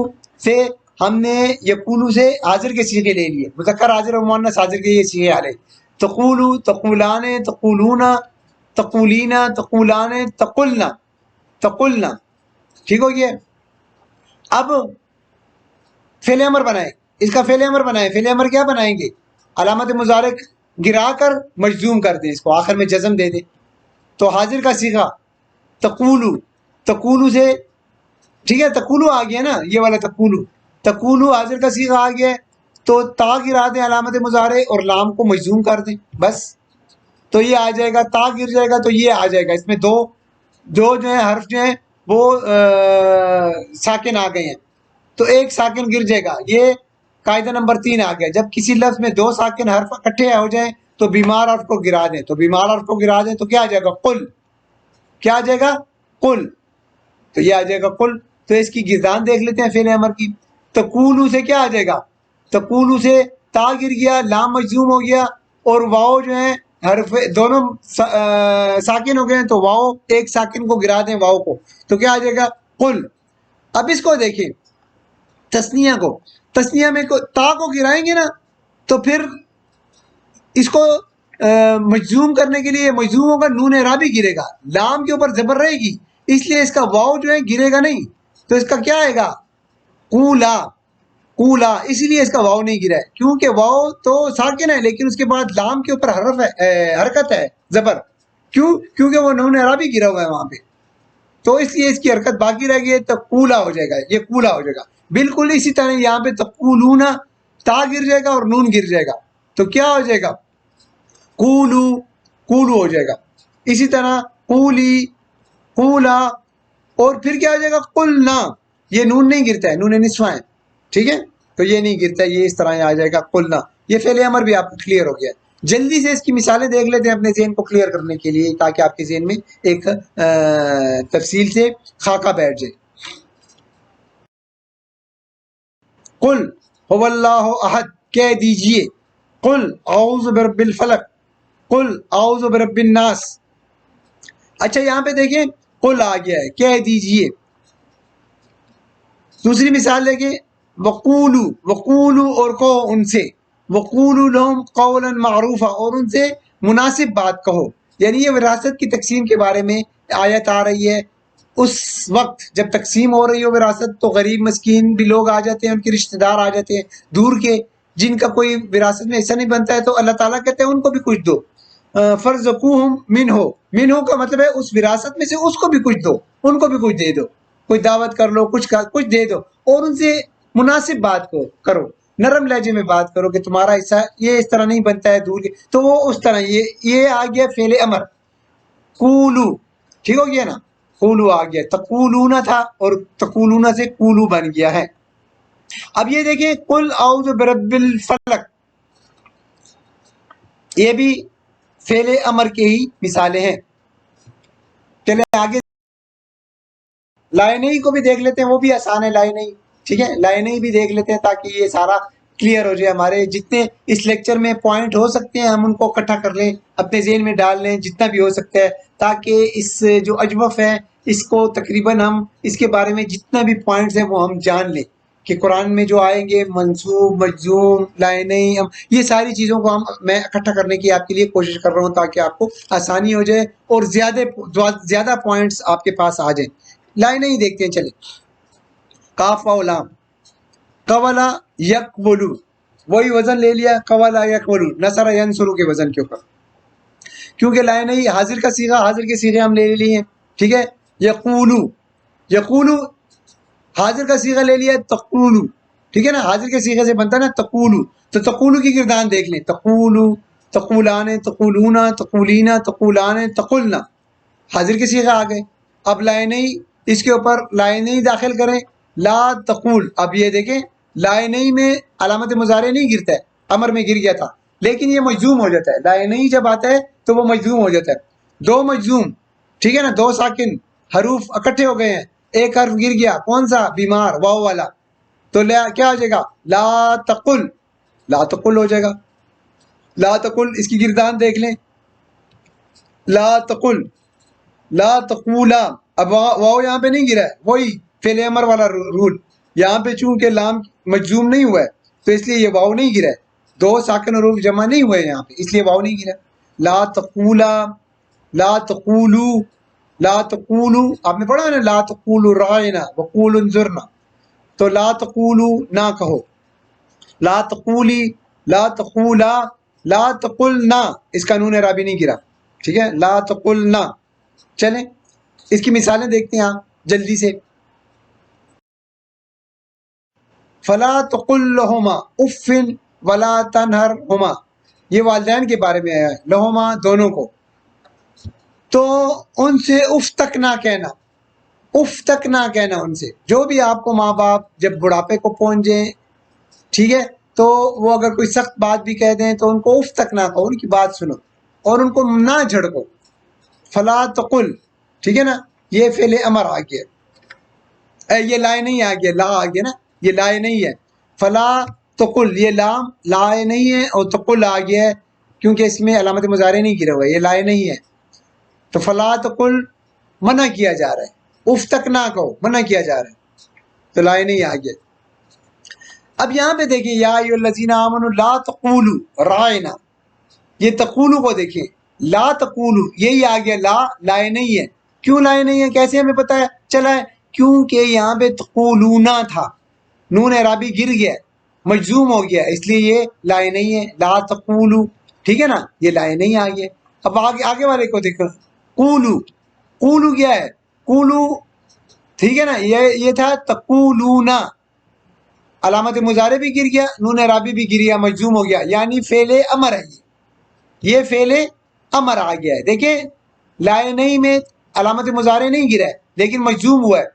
سے ہم نے یقولو سے حاضر کے صیغے لے لیے، مذکر حاضر اور مؤنث حاضر کے یہ صیغے آ رہے. تقولو، تقولان، تقولون، تقولین، تقولان، تقلنا، تقلنا. ٹھیک ہو گیا. اب فعل امر بنائیں، اس کا فعل امر بنائیں. فعل امر کیا بنائیں گے؟ علامت مضارع گرا کر مجزوم کر دیں، اس کو آخر میں جزم دے دیں. تو حاضر کا صیغہ تقولو، تقولو سے، ٹھیک ہے، تقولو آ گیا نا، یہ والا تقولو. تقولو حاضر کا صیغہ آ گیا ہے، تو تا گرا دیں علامت مضارع اور لام کو مجزوم کر دیں بس. تو یہ آ جائے گا. تا گر جائے گا تو یہ آ جائے گا. اس میں دو جو ہیں حرف جو ہیں وہ ساکن آ گئے ہیں، تو ایک ساکن گر جائے گا. یہ قاعدہ نمبر 3 آ گیا. جب کسی لفظ میں 2 ساکن حرف اکٹھے ہو جائیں تو بیمار حرف کو گرا دیں. تو بیمار حرف کو گرا دیں تو کیا آ جائے گا؟ قل. کیا آ جائے گا؟ قل. تو یہ آ جائے گا قل. تو اس کی گردان دیکھ لیتے ہیں فعل امر کی. تقولو سے کیا آ جائے گا؟ تقولو سے تا گر گیا، لام مجزوم ہو گیا، اور واؤ جو ہے حرف دونوں ساکن ہو گئے ہیں تو واؤ ایک ساکن کو گرا دیں واؤ کو تو کیا آ جائے گا قل. اب اس کو دیکھیں تسنیہ کو، تسنیہ میں تا کو گرائیں گے نا تو پھر اس کو مجزوم کرنے کے لیے مجزوم ہوگا نون اعرابی گرے گا، لام کے اوپر زبر رہے گی اس لیے اس کا واؤ جو ہے گرے گا نہیں، تو اس کا کیا آئے گا قولا قولا. اسی لیے اس کا واؤ نہیں گرا ہے کیونکہ واؤ تو ساکن ہے لیکن اس کے بعد لام کے اوپر حرف ہے حرکت ہے زبر. کیوں؟ کیونکہ وہ نون اعرابی گرا ہوا ہے وہاں پہ، تو اس لیے اس کی حرکت باقی رہ گئی تو قولا ہو جائے گا، یہ قولا ہو جائے گا. بالکل اسی طرح یہاں پہ تقولون تا گر جائے گا اور نون گر جائے گا تو کیا ہو جائے گا قولو قولو ہو جائے گا. اسی طرح قولی قولا اور پھر کیا ہو جائے گا قلنا. یہ نون نہیں گرتا ہے، نون نسواں ہے، ٹھیک ہے، تو یہ نہیں گرتا ہے، یہ اس طرح آ جائے گا قلنا. یہ فعل امر بھی آپ کو کلیئر ہو گیا. جلدی سے اس کی مثالیں دیکھ لیتے ہیں اپنے ذہن کو کلیئر کرنے کے لیے تاکہ آپ کے ذہن میں ایک تفصیل سے خاکہ بیٹھ جائے. قل هو اللہ احد کہہ دیجئے، قل اعوذ برب الفلق، قل اعوذ برب الناس. اچھا یہاں پہ دیکھیں قل آ گیا ہے کہہ دیجئے. دوسری مثال دیکھیں وقولو وقولو اور کہو ان سے، وقولو لهم قولا معروفا اور ان سے مناسب بات کہو. یعنی یہ وراثت کی تقسیم کے بارے میں آیت آ رہی ہے. اس وقت جب تقسیم ہو رہی ہو وراثت تو غریب مسکین بھی لوگ آ جاتے ہیں، ان کے رشتہ دار آ جاتے ہیں دور کے جن کا کوئی وراثت میں حصہ نہیں بنتا ہے تو اللہ تعالیٰ کہتے ہیں ان کو بھی کچھ دو. فرزقوہم منہو کا مطلب ہے اس وراثت میں سے اس کو بھی کچھ دو، ان کو بھی کچھ دے دو، کوئی دعوت کر لو، کچھ دے دو اور ان سے مناسب بات کو کرو، نرم لہجے میں بات کرو کہ تمہارا حصہ یہ اس طرح نہیں بنتا ہے دور کے، تو وہ اس طرح یہ آ گیا فعل امر قولو. ٹھیک ہو گیا نا، قولو آ گیا، تقولون تھا اور تقولون سے قولو بن گیا ہے. اب یہ دیکھیں قل اعوذ برب الفلق، یہ بھی فعل امر کے ہی مثالیں ہیں. چلے آگے لائنئی کو بھی دیکھ لیتے ہیں، وہ بھی آسان ہے لائنئی. ٹھیک ہے لائنئی بھی دیکھ لیتے ہیں تاکہ یہ سارا کلیئر ہو جائے. ہمارے جتنے اس لیکچر میں پوائنٹ ہو سکتے ہیں ہم ان کو اکٹھا کر لیں، اپنے ذہن میں ڈال لیں جتنا بھی ہو سکتا ہے تاکہ اس جو اجوف ہے اس کو تقریباً ہم اس کے بارے میں جتنا بھی پوائنٹس ہیں وہ ہم جان لیں کہ قرآن میں جو آئیں گے منصوب مجزوم لائنئی یہ ساری چیزوں کو میں اکٹھا کرنے کی آپ کے لیے کوشش کر رہا ہوں تاکہ آپ کو آسانی ہو جائے اور زیادہ پوائنٹس آپ کے پاس آ جائیں. لائنیں ہی دیکھتے ہیں چلے. کاف و لام قولا یقولو، وہی وزن لے لیا قولا یقولو نصر ینصرو کے وزن کے اوپر، کیونکہ لائنیں حاضر کا صیغہ حاضر کے صیغے ہم لے لیے ہیں. ٹھیک ہے یقولو یقولو حاضر کا صیغہ لے لیا تقولو. ٹھیک ہے نا، حاضر کے صیغے سے بنتا ہے نا تقولو، تو تقولو کی گردان دیکھ لیں تقولو تقولان تقولون تقولین تقولان تقلنا، حاضر کے صیغہ آ گئے. اب لائنئی اس کے اوپر لائنئی داخل کریں لا تقول. اب یہ دیکھیں لائنئی میں علامت مضارع نہیں گرتا ہے، امر میں گر گیا تھا لیکن یہ مجزوم ہو جاتا ہے. لائنئی جب آتا ہے تو وہ مجزوم ہو جاتا ہے. دو مجزوم، ٹھیک ہے نا، دو ساکن حروف اکٹھے ہو گئے ہیں، ایک حرف گر گیا کون سا بیمار واو والا، تو کیا ہو جائے گا لا تقل، لا تقل ہو جائے گا. لا تقل اس کی گردان دیکھ لیں لا تقل لا تقولا. اب واو یہاں پہ نہیں گرا ہے، وہی فعل امر والا رول. یہاں پہ چونکہ لام مجزوم نہیں ہوا ہے تو اس لیے یہ واو نہیں گرا ہے، دو ساکن حروف جمع نہیں ہوئے یہاں پہ اس لیے واو نہیں گرا. لا تقولا لا تقولو لا تقولو، آپ نے پڑھا ہے نا لا تقولو رائنا وقولوا انظرنا، تو لا تقولو نہ کہو، لا تقولی لا تقولا لا تقلنا، اس کا نون اعرابی نہیں گرا. ٹھیک ہے لا تقلنا. چلیں اس کی مثالیں دیکھتے ہیں آپ جلدی سے. فلا تقل لهما اف ولا تنهرهما، یہ والدین کے بارے میں آیا ہے، لہما دونوں کو، تو ان سے اف تک نہ کہنا، اف تک نہ کہنا ان سے. جو بھی آپ کو ماں باپ جب بڑھاپے کو پہنچ جائیں، ٹھیک ہے، تو وہ اگر کوئی سخت بات بھی کہہ دیں تو ان کو اف تک نہ کہو، ان کی بات سنو اور ان کو نہ جھڑکو. فلا تقل، ٹھیک ہے نا، یہ فعل امر آ گیا، یہ لائے نہیں آ گیا، لا آ گیا نا، یہ لائے نہیں ہے. فلا تقل یہ لام لائے نہیں ہے اور تقل آ گیا ہے. کیونکہ اس میں علامت مضارع نہیں گرا ہوا ہے، یہ لائے نہیں ہے. تو فلا تقل منع کیا جا رہا ہے، اف تک نہ کہو، منع کیا جا رہا ہے، تو لائے نہیں آگے. اب یہاں پہ دیکھیں یا ایھا الذین آمنوا لا تقولوا رائنا، یہ تقولو کو دیکھیں، لا تقولو یہی آ گیا، لا لائے نہیں ہے. کیوں لائے نہیں ہے؟ کیسے ہمیں پتا ہے چلا ہے؟ کیونکہ یہاں پہ تقولونا تھا، نون اعرابی گر گیا، مجزوم ہو گیا، اس لیے یہ لائے نہیں ہے. لا تقولو، ٹھیک ہے نا، یہ لائے نہیں آگے. اب آگے والے کو دیکھو، قولو، قولو کیا ہے؟ قولو، ٹھیک ہے نا، یہ تھا تقولونا، علامت مضارع بھی گر گیا، نون اعرابی بھی گر گیا، مجزوم ہو گیا، یعنی فعل امر ہے. یہ فعل امر آ گیا ہے. دیکھیں لائے نہیں میں علامت مضارع نہیں گرا ہے لیکن مجزوم ہوا ہے،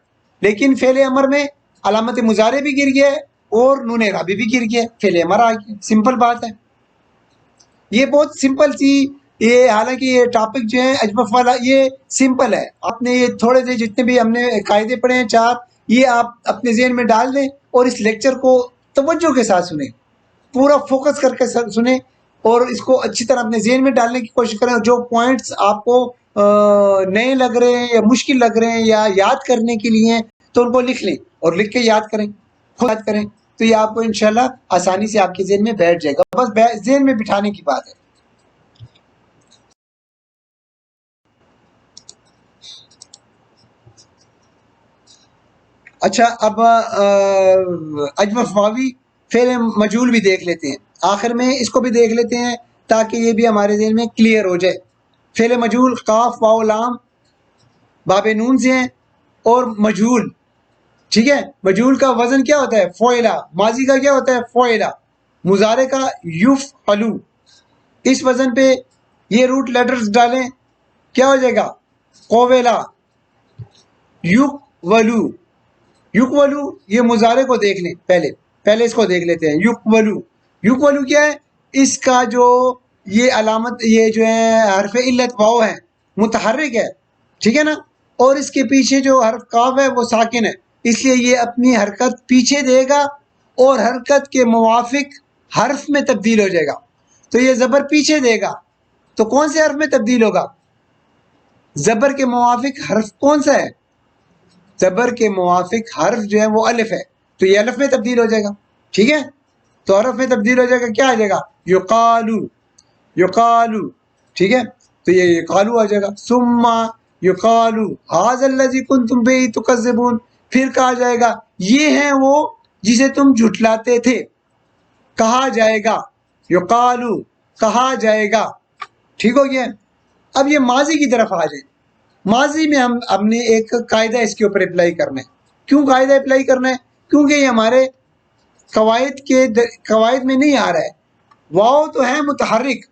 لیکن فعل امر میں علامت مضارع بھی گر گیا ہے اور نون اعرابی بھی گر گیا ہے، فعل امر آ گیا. سمپل بات ہے، یہ بہت سمپل سی. یہ حالانکہ یہ ٹاپک جو ہے اجوف والا یہ سمپل ہے، آپ نے یہ تھوڑے سے جتنے بھی ہم نے قاعدے پڑھے ہیں 4، یہ آپ اپنے ذہن میں ڈال دیں اور اس لیکچر کو توجہ کے ساتھ سنیں، پورا فوکس کر کے سنیں اور اس کو اچھی طرح اپنے ذہن میں ڈالنے کی کوشش کریں. جو پوائنٹس آپ کو نئے لگ رہے ہیں یا مشکل لگ رہے ہیں یا یاد کرنے کے لیے ہیں تو ان کو لکھ لیں اور لکھ کے یاد کریں، خود یاد کریں، تو یہ آپ کو انشاءاللہ آسانی سے آپ کے ذہن میں بیٹھ جائے گا. بس ذہن میں بٹھانے کی بات ہے. اچھا اب اجوف واوی فعل مجہول بھی دیکھ لیتے ہیں، آخر میں اس کو بھی دیکھ لیتے ہیں تاکہ یہ بھی ہمارے ذہن میں کلیئر ہو جائے. فعل مجہول قاف واو لام باب نون سے ہیں اور مجہول، ٹھیک ہے. مجہول کا وزن کیا ہوتا ہے؟ فعلا. ماضی کا کیا ہوتا ہے؟ فعلا. مضارع کا یفعلو. اس وزن پہ یہ روٹ لیٹرز ڈالیں، کیا ہو جائے گا؟ قولا. یقولو. یقولو یہ مضارع کو دیکھ لیں، پہلے اس کو دیکھ لیتے ہیں. یقولو، یقولو کیا ہے؟ اس کا جو یہ علامت، یہ جو ہے حرف علت واو ہے، متحرک ہے، ٹھیک ہے نا، اور اس کے پیچھے جو حرف قاف ہے وہ ساکن ہے، اس لیے یہ اپنی حرکت پیچھے دے گا اور حرکت کے موافق حرف میں تبدیل ہو جائے گا. تو یہ زبر پیچھے دے گا تو کون سے حرف میں تبدیل ہوگا؟ زبر کے موافق حرف کون سا ہے؟ زبر کے موافق حرف جو ہے وہ الف ہے، تو یہ الف میں تبدیل ہو جائے گا، ٹھیک ہے. تو حرف میں تبدیل ہو جائے گا، کیا آ جائے گا؟ یقالو. یقالو، ٹھیک ہے، تو یہ یقالو آ جائے گا. ثم یقالو ھذا الذی کنتم بہ تکذبون، پھر کہا جائے گا یہ ہیں وہ جسے تم جھٹلاتے تھے. کہا جائے گا، یقالو کہا جائے گا، ٹھیک ہو گیا. اب یہ ماضی کی طرف آ جائیں. ماضی میں ہم نے ایک قاعدہ اس کے اوپر اپلائی کرنا ہے. کیوں قاعدہ اپلائی کرنا ہے؟ کیونکہ یہ ہمارے قواعد میں نہیں آ رہا ہے. واو تو ہے متحرک،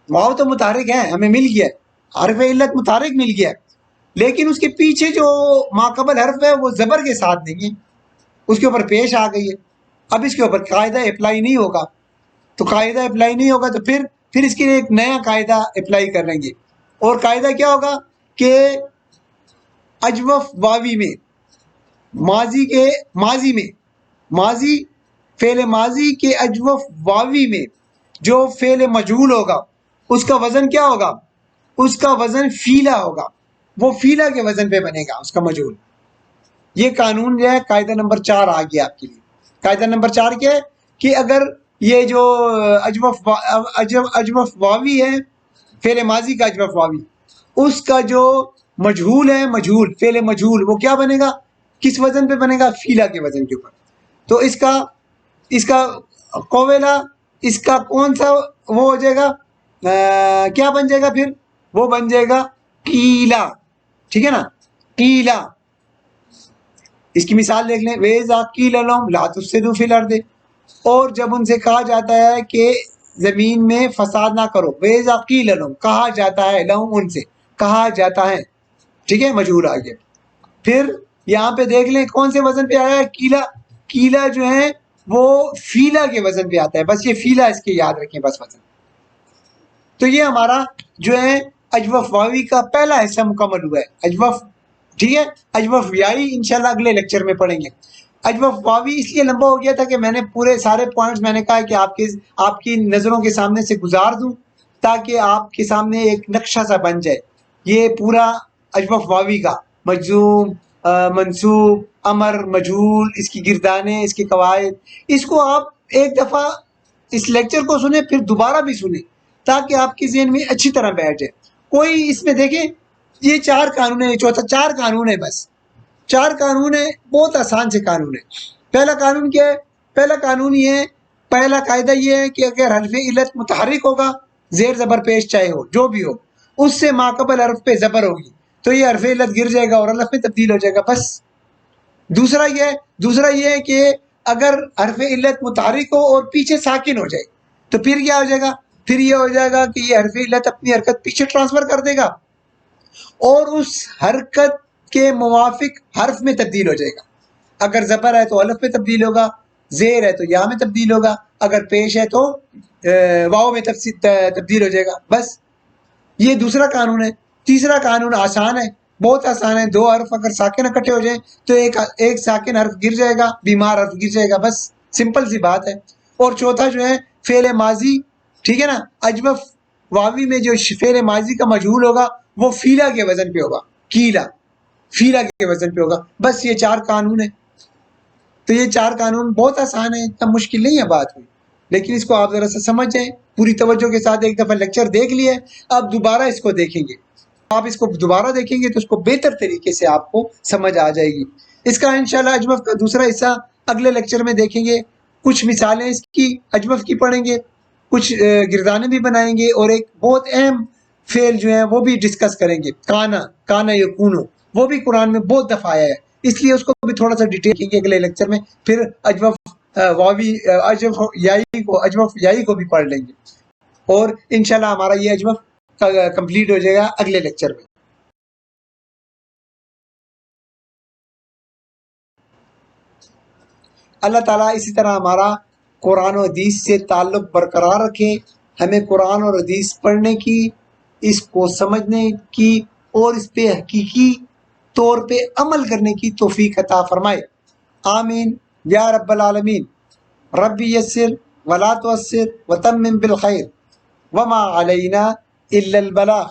واو تو متحرک ہے، ہمیں مل گیا، حرف علت متحرک مل گیا، لیکن اس کے پیچھے جو ماقبل حرف ہے وہ زبر کے ساتھ نہیں ہے، اس کے اوپر پیش آ گئی ہے. اب اس کے اوپر قاعدہ اپلائی نہیں ہوگا، تو قاعدہ اپلائی نہیں ہوگا تو پھر اس کے لیے ایک نیا قاعدہ اپلائی کر لیں گے. اور قاعدہ کیا ہوگا کہ اجوف واوی میں ماضی فعل ماضی کے اجوف واوی میں جو فعل مجہول ہوگا اس کا وزن کیا ہوگا؟ اس کا وزن فیلا ہوگا، وہ فیلا کے وزن پہ بنے گا اس کا مجہول. یہ قانون جو ہے قاعدہ نمبر 4 آ گیا آپ کے لیے. قاعدہ نمبر 4 کیا ہے کہ اگر یہ جو اجوف واوی ہے، فعل ماضی کا اجوف واوی، اس کا جو مجہول ہے، مجہول فعل مجہول، وہ کیا بنے گا؟ کس وزن پہ بنے گا؟ فیلا کے وزن کے اوپر. تو اس کا قویلا، اس کا کون سا وہ ہو جائے گا؟ کیا بن جائے گا پھر؟ وہ بن جائے گا قیلا، ٹھیک ہے نا، قیلا. اس کی مثال دیکھ لیں، وَإِذَا قِيلَ لَهُمْ لَا تُفْسِدُوا فِي الْأَرْضِ، اور جب ان سے کہا جاتا ہے کہ زمین میں فساد نہ کرو. وَإِذَا قِيلَ لَهُمْ کہا جاتا ہے، لہم ان سے کہا جاتا ہے، ٹھیک ہے، مجہول آ گیا. پھر یہاں پہ دیکھ لیں کون سے وزن پہ آیا ہے؟ قیلا. قیلا جو ہے وہ فیلا کے وزن پہ آتا ہے، بس یہ فیلا اس کے یاد رکھیں، بس وزن. تو یہ ہمارا جو ہے اجوف واوی کا پہلا حصہ مکمل ہوا ہے. اجوف، ٹھیک ہے، اجوف یائی انشاءاللہ اگلے لیکچر میں پڑھیں گے. اجوف واوی اس لیے لمبا ہو گیا تھا کہ میں نے پورے سارے پوائنٹس میں نے کہا کہ آپ کی نظروں کے سامنے سے گزار دوں تاکہ آپ کے سامنے ایک نقشہ سا بن جائے. یہ پورا اجوف واوی کا مجزوم، منصوب، امر، مجہول، اس کی گردانیں، اس کے قواعد، اس کو آپ ایک دفعہ اس لیکچر کو سنیں پھر دوبارہ بھی سنیں تاکہ آپ کے ذہن میں اچھی طرح بیٹھ جائے. کوئی اس میں دیکھیں یہ 4 قانون ہے، چوتھا 4 قانون ہے، بس 4 قانون ہے، بہت آسان سے قانون ہے. پہلا قانون کیا ہے؟ پہلا قانون یہ ہے، پہلا قاعدہ یہ ہے کہ اگر حرف علت متحرک ہوگا، زیر زبر پیش چاہے ہو جو بھی ہو، اس سے ماقبل حرف پہ زبر ہوگی تو یہ حرف علت گر جائے گا اور الف میں تبدیل ہو جائے گا، بس. دوسرا یہ ہے کہ اگر حرف علت متحرک ہو اور پیچھے ساکن ہو جائے تو پھر کیا ہو جائے گا؟ پھر یہ ہو جائے گا کہ یہ حرف علت اپنی حرکت پیچھے ٹرانسفر کر دے گا اور اس حرکت کے موافق حرف میں تبدیل ہو جائے گا. اگر زبر ہے تو الف میں تبدیل ہوگا، زیر ہے تو یا میں تبدیل ہوگا، اگر پیش ہے تو واو میں تبدیل ہو جائے گا، بس. یہ دوسرا قانون ہے. تیسرا قانون آسان ہے، بہت آسان ہے. 2 حرف اگر ساکن اکٹھے ہو جائیں تو ایک ساکن حرف گر جائے گا، بیمار حرف گر جائے گا، بس سمپل سی بات ہے. اور چوتھا جو ہے فعل ماضی، ٹھیک ہے نا، اجوف واوی میں جو فعل ماضی کا مجہول ہوگا وہ فیلا کے وزن پہ ہوگا، کیلا، فیلا کے وزن پہ ہوگا. بس یہ 4 قانون ہے. تو یہ 4 قانون بہت آسان ہے، اتنا مشکل نہیں ہے بات ہوئی، لیکن اس کو آپ ذرا سا سمجھ جائیں پوری توجہ کے ساتھ. ایک دفعہ لیکچر دیکھ لیے، اب دوبارہ اس کو دیکھیں گے. آپ اس کو دوبارہ دیکھیں گے تو اس کو بہتر طریقے سے آپ کو سمجھ آ جائے گی. اس کا انشاءاللہ اجوف کا دوسرا حصہ اگلے لیکچر میں دیکھیں گے. کچھ مثالیں اس کی اجوف کی پڑھیں گے، کچھ گردانے بھی بنائیں گے، اور ایک بہت اہم فعل جو ہے وہ بھی ڈسکس کریں گے، کانا یکونو، وہ بھی قرآن میں بہت دفعہ آیا ہے، اس لیے اس کو بھی تھوڑا سا ڈیٹیل کی گے اگلے لیکچر میں. پھر اجوف واوی، اجوف یائی کو بھی پڑھ لیں گے، اور انشاءاللہ ہمارا یہ اجوف کمپلیٹ ہو جائے گا اگلے لیکچر میں. اللہ تعالیٰ اسی طرح ہمارا قرآن و حدیث سے تعلق برقرار رکھے، ہمیں قرآن اور حدیث پڑھنے کی، اس کو سمجھنے کی اور اس پہ حقیقی طور پہ عمل کرنے کی توفیق عطا فرمائے. آمین یا رب العالمین. رب یسر ولا تعسر وتمم بالخیر وما علینا الا البلاغ.